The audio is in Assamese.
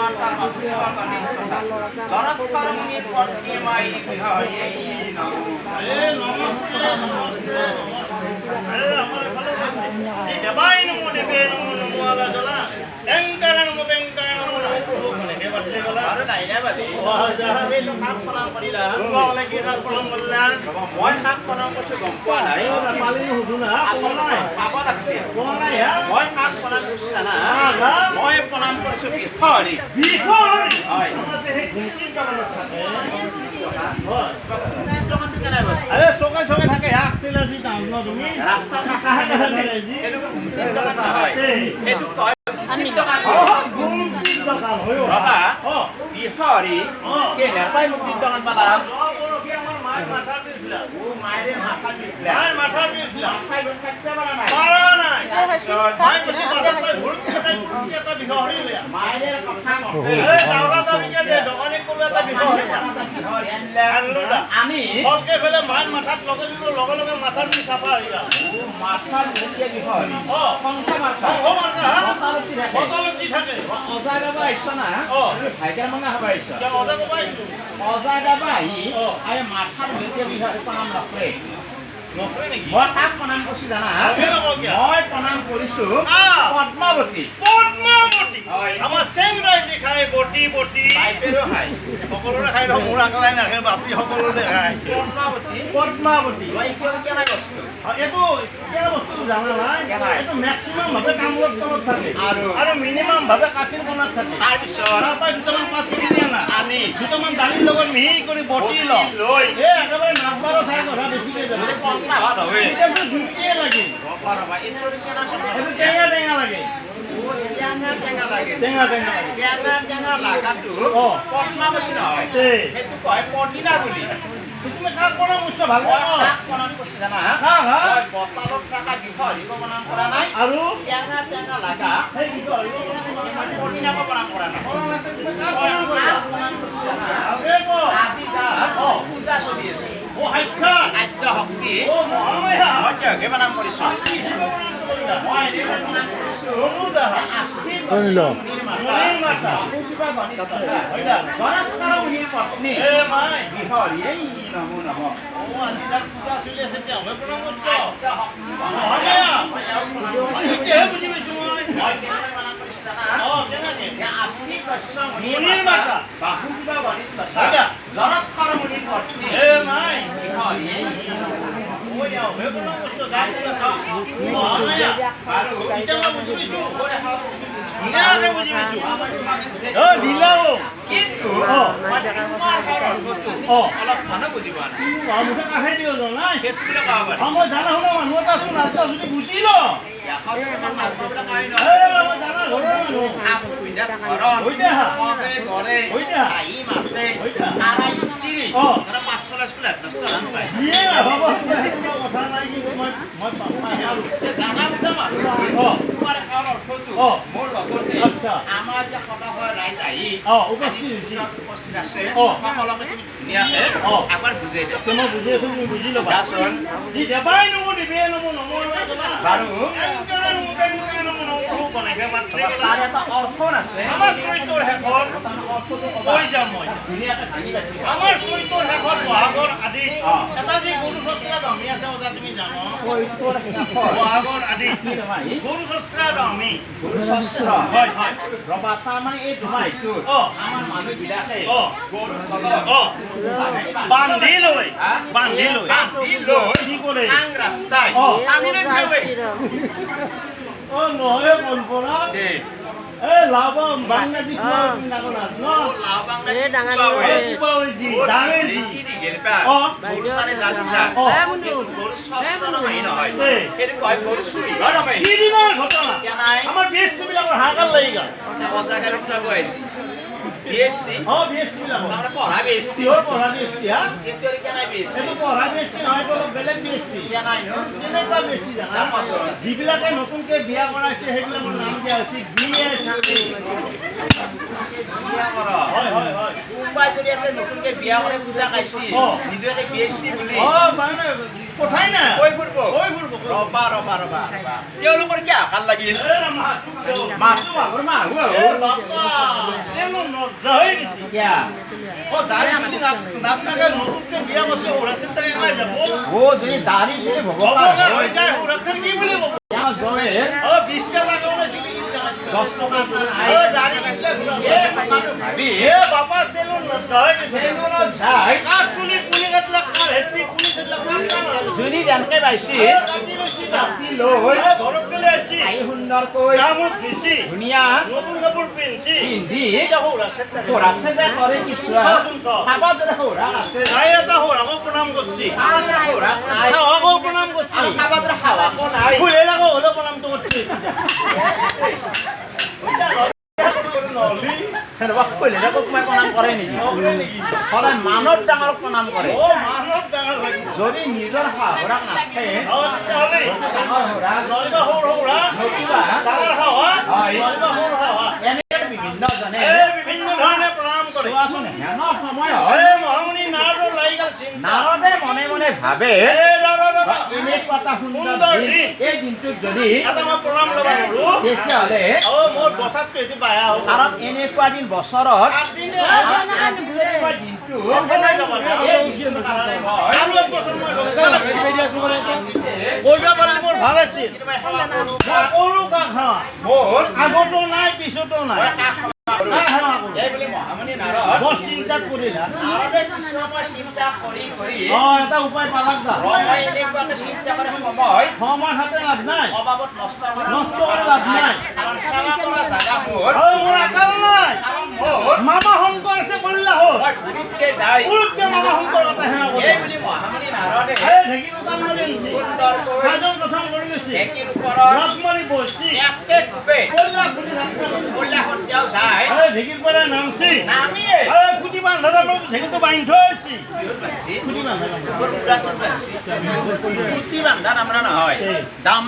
মাতার বাপুনি জনত করমনি পত্নী মাই বিহারি নম দেবাই নমো দেবে নমো নমো আলা জলা এঙ্কার নমো বেঙ্কার নমো নমো প্রভু মানে হে বাদে গলা আর নাই না বাদি ও যাহা এই তো কাম প্রণাম করিলা বলে কি কাজ প্রণাম করলা মই কাম প্রণাম করতে গম পোৱা নাই পালি হুদু না নাই পাব লাগছে কোন নাই হা মই কাম প্ৰণাম কৰিছো জানা মই প্ৰণাম কৰিছো বিহৰি বিহৰি হয় আমাতে হে ঘুমকি কামত থাকে হয় জগত কেনে বাদি আরে সকাল সকাল থাকে আকছিল আজি দাম ন তুমি ৰাস্তা কাষে কাষে এটো ঘুমটিৰ দোকান নহয় এটো কয় ঘুমটিৰ দোকান ঘুমকি দোকান হয় ৰবা ও বিহৰি কে নেপাই ঘুমটিৰ দোকান পালা আমার মায়ের মাথা দিছিল ও মায়ের মাথা দিছিল মায়ের মাথা দিছিল মাথায় ঘুম থাকতে পারা নাই পারা নাই মাই বেশি কথা কই ভুল কথা কি এটা বিহরি লয়া মায়ের কথা মতে এই চাউলা দাবিকে যে দোকানে কোলা এটা বিহরি আনলুদা আমি ফলকে ফেলে মায়ের মাথাত লগে দিলো লগে লগে মাথার দি সাফা হইলা মাথার মুখে বিহরি ও সংখ্যা মাথা ও মাথা বতালতি থাকে বতলতি থাকে অজাগাবা আইছ না ভাইকার মনে হবা আইছ যে ওদা কো পাইছো অজাগাবা আহি আই মাথার মুখে বিহরি প্রণাম নকৰে নকৰে নাকি মই কাক প্ৰণাম কৰিছো জানা মই প্ৰণাম কৰিছো পদ্মাৱতী পদ্মাবতী হয়। আমাৰ চেংৰাই দেখায় বটি বটি বাইপেৰো খাই সকলোৰে খাই ন মোৰ আকলাই নাখে বাপি সকলোৰে খায় পদ্মাৱতী পদ্মাবতী মই কিয় কেনে বস্তু এইটো কেনে বস্তু জানা নাই কেনে? এইটো মেক্সিমাম ভাৱে কামৰত তলত থাকে আৰু? আৰু মিনিমাম ভাৱে কাঠিৰ কোণাত থাকে তাৰপিছত তাৰপৰা দুটামান পাঁচ কেজি আনা আনি দুটামান দালিৰ লগত মিহি কৰি বটি ল লৈ এই একেবাৰে নাচবাৰৰ চাই কথা বেছিকৈ যাব পদ্মা ভাত হয় এতিয়াতো দুটিয়ে লাগে ৰবা ৰবা এইটো কেনে সেইটো টেঙা টেঙা লাগে টেঙা টেঙা লাগে টেঙা টেঙা লাগে টেঙা টেঙা লাগাটো পদ্মাৱতী নহয় এই সেইটো কয় পদিনা বুলি তুমি কাক বনাম উচ্চ ভাল মই পাওঁ কাক প্ৰণাম কৰিছো জানা হা হা মই বতালত থকা বিহৰিব প্ৰণাম কৰা নাই আৰু টেঙা টেঙা লাগা সেই কি কয় মই পদিনাকো প্ৰণাম কৰা নাই তুমি কাক মই বনাম কৰিলা কাক প্ৰণাম কৰিছো জানা আগে কয় আজি তাত পূজা চলি আছে ও হাইখা আদ্য শক্তি ও মহামায়া মই তেওঁকে প্ৰণাম কৰিছো মই এনেকৈ প্ৰণাম কৰিছো মুনিৰ মাতা মুনিৰ পত্নী এ মাই বিহৰি এই নমো নম ও আজি তাত পূজা চলি আছে এতিয়া মই প্ৰণাম কৰিছ আদ্য শক্তি মহামায়া মই এওঁক প্ৰণাম কৰিছো এতিয়াহে বুজি পাইছো মই মই কেনেকৈ প্ৰণাম কৰিছো জানা কেনেকে আশ্বিনী কশ্য মুনিৰ মাতা বাহু কিবা বনিত হয়। জনৎকৰ মুনিৰ পত্নী এ মাই বিহৰি এই ও এওঁহে প্ৰণাম কৰিছ যাই মহামায়া বাৰু এতিয়া মই বুজি পাইছো মই এখন ধুনীয়াকে বুজি পাইছো অ ঢিলা ও কিন্তু মই তোমাৰ ঘৰৰ বস্তু অলপ মানুহ বুজি পোৱা নাই মুঠে কাষে দিও নাই সেইটো বুলি ক'ব পাৰি মই জানা শুনা মানুহ এটা আছো নাচা যদি বুজি ল এশটামান মানুহবিলাক কয় এ নহয় মই জানা ঘৰৰ মানুহ কাপোৰ পিন্ধা ঘৰত হৈতে হা পগে গৰে হৈতে হা আহি মাতে হৈতে তাৰা স্ত্ৰী অ। ধৰা পাঁচফালে স্কুল হেডমাষ্টাৰ হান পায় যিয়ে নাভাব তেনেকুৱা কথা নাই কিন্তু মই পাই আৰু জানা বুজা মানুহ অ। তোমাৰ এষাৰ অৰ্থটো অ। মোৰ লগতে আচ্ছা। আমাৰ যে সদায় ৰাইজ আহি উপস্থিত হৈছে উপস্থিত আছে অ। সকলোকে তুমি ধুনীয়াকে অ। একবাৰ বুজাই দিয়া মই বুজি আছো তুমি বুজি ল'বা দাচোন যি দেৱাই নমো দিবে নমো নমো বাৰু এংকাৰে নমো বেংকাৰে নমো নমো প্ৰভু বনাইকে মাত্ৰ তাৰ এটা অৰ্থ আছে আমাৰ চৰিত্ৰৰ শেষত অৰ্থটো কৈ যাম মই ধুনীয়াকে ভাঙি পাতি আমাৰ চৰিত্ৰৰ শেষত বহাগৰ আদি এটা যি গৰু চস্ৰা দমি আছে ওজা তুমি জানো বহাগৰ আদি গৰু চস্ৰা দমি হয় হয় ৰবা তাৰমানে এই দুমাহটোত অ। আমাৰ মানুহবিলাকে অ। গৰু অ বান্ধি লৈ বান্ধি লৈ বান্ধি লৈ কি কৰে আং ৰাস্তাই অ। টানি লৈ ফুৰে অ নহয় কল্পনা দেই এ লাভ বাংলাদেশ নাগো নাচ ন লাও বাংলা এই ডাঙৰ কিবা ডাঙৰ হয়। এই কিবা হৈছে ডাঙৰ যি কি দীঘল পা অ। গৰু চালে যাত্ৰা অ। গৰু চস্ত্ৰ নহয় নহয় এই। সেইটো কয় গৰু চুৰি হয় নহয় সিদিনাৰ ঘটনা এতিয়া নাই আমাৰ বিএসসি বিলাকৰ হাহাকাৰ লাগি গ'ল বজাগাৰ উঠাব আহিছে বিএসসি অ বিএসসি বিলাকৰ তাৰমানে পঢ়া বিএসসি কিহৰ পঢ়া বিএসসি হা কিন্তু এতিয়া নাই বিএসসি এইটো পঢ়া বিএসসি নহয় এইটো অলপ বেলেগ বিএসসি এতিয়া নাই ন কেনেকুৱা বিএসসি জানা যিবিলাকে নতুনকে বিয়া কৰাইছে সেইবিলাকৰ নাম দিয়া হৈছে বিএসসি বিয়া কৰ হয় হয় হয় কোনোবাই যদি ইয়াতে নতুনকে বিয়া কৰে পূজা কাইছি নিজকে বিয়াইছি বুলি মানে কথাই নাই কৈ ফুৰিব ৰবা ৰবা ৰবা তেওঁলোকৰ কি আকাৰ লাগিল মাছটো মাঘৰ মাহ নতুনকে বিয়া করছে ওরা চিন্তা নাই যাব ও যদি দাড়ি ছিল ভগবান হয়ে যায় ওরা কি বলে বলবো আমার জয়ে 20 টাকা করে ছিল 10 টাকা নাই দাড়ি কাটলে ভাবি বাবা সেলুন নয় সেলুন যাই কার চুলি কুলি কাটলা কার হেপি কুলি কাটলা কার যদি জানকে পাইছি কাটি লৈছি কাটি লৈ ঘৰত গলে আছি আই সুন্দৰকৈ কামত দিছি ধুনীয়া নতুন কাপোৰ পিন্ধছি পিন্ধি হোৰা হোৰাতে কৰে কিছু খাবাৰ দৰে হোৰা আছে নাই এটা হোৰাকো প্ৰণাম কৰছি খাবাৰ দৰে হোৰা নাই খাৱাকো প্ৰণাম কৰছি আৰু খাবাৰ দৰে খাৱাকো নাই ফুলে লাগো হলো প্ৰণামটো কৰছি সেনেকুৱা কইলে কোনোবাই প্ৰণাম কৰে নেকি সদায় মানৱ ডাঙৰক প্ৰণাম কৰে মানৱ ডাঙৰ লাগিব যদি নিজৰ শাহুৰাক নাথাকে তেতিয়াহ'লে ডাঙৰ হোৰা নলবা সৰু সৌৰা নতুবা ডাঙৰ হাৱা হয়। নলবা সৰু হাৱা এনেকে বিভিন্ন জনে বিভিন্ন ধৰণে প্ৰণাম কৰে চোৱাচোন হেনৰ সময়ত মহামণি নাৰদৰ লাগি গ'ল চিন্তা নাৰদে মনে মনে ভাবে ৰবা এনেকুৱা এটা সুন্দৰ দিন এই দিনটোত যদি এটা মই প্ৰণাম ল'বা নোৱাৰো তেতিয়াহ'লে মোৰ বছৰটো এটি বায়া হ'ব কাৰণ এনেকুৱা দিন বছৰত এনেকুৱা দিনটো আৰু এক বছৰ মই কৰিব পাৰিলে মোৰ ভাল আছিল সৰু কাক হাৱা মোৰ আগতো নাই পিছতো নাই এই বুলি মহামণি নাৰদ বৰ চিন্তা কৰিলা নাৰদে কিছু সময় চিন্তা কৰি এটা উপায় পালাক যা সময় এনেকুৱাকে চিন্তা কৰে সময় হাতে লাভ নাই অবাবত নষ্ট কৰা লাভ নাই কাৰণ সেৱা কৰা জাগাবোৰ মোৰ আকাল নাই কাৰণ মোৰ মামা শংকৰ আছে কৰিলা হ'ল মই গুৰুতকে যাই গুৰুতকে মামা শংকৰ কথা সেৱা এই কৰে বুলি মহামণি নাৰদে ঢেঁকীৰ দোকান মাৰি আনিছে সুন্দৰকৈ সাজন কথা কৰি লৈছে ঢেঁকীৰ ওপৰত ৰাজমাৰি বহিছে একে খুবে কল্লা খুটি ৰাস্তা কল্যা সন্ধিয়াও যায় ঢেঁকীৰ পৰা নামছি নামিয়ে খুটি বান্ধা ঢেঁকীটো বান্ধি থৈ আহিছি বিহুত বান্ধি খুটি বান্ধা পুতি বান্ধা নামনা নহয় দাম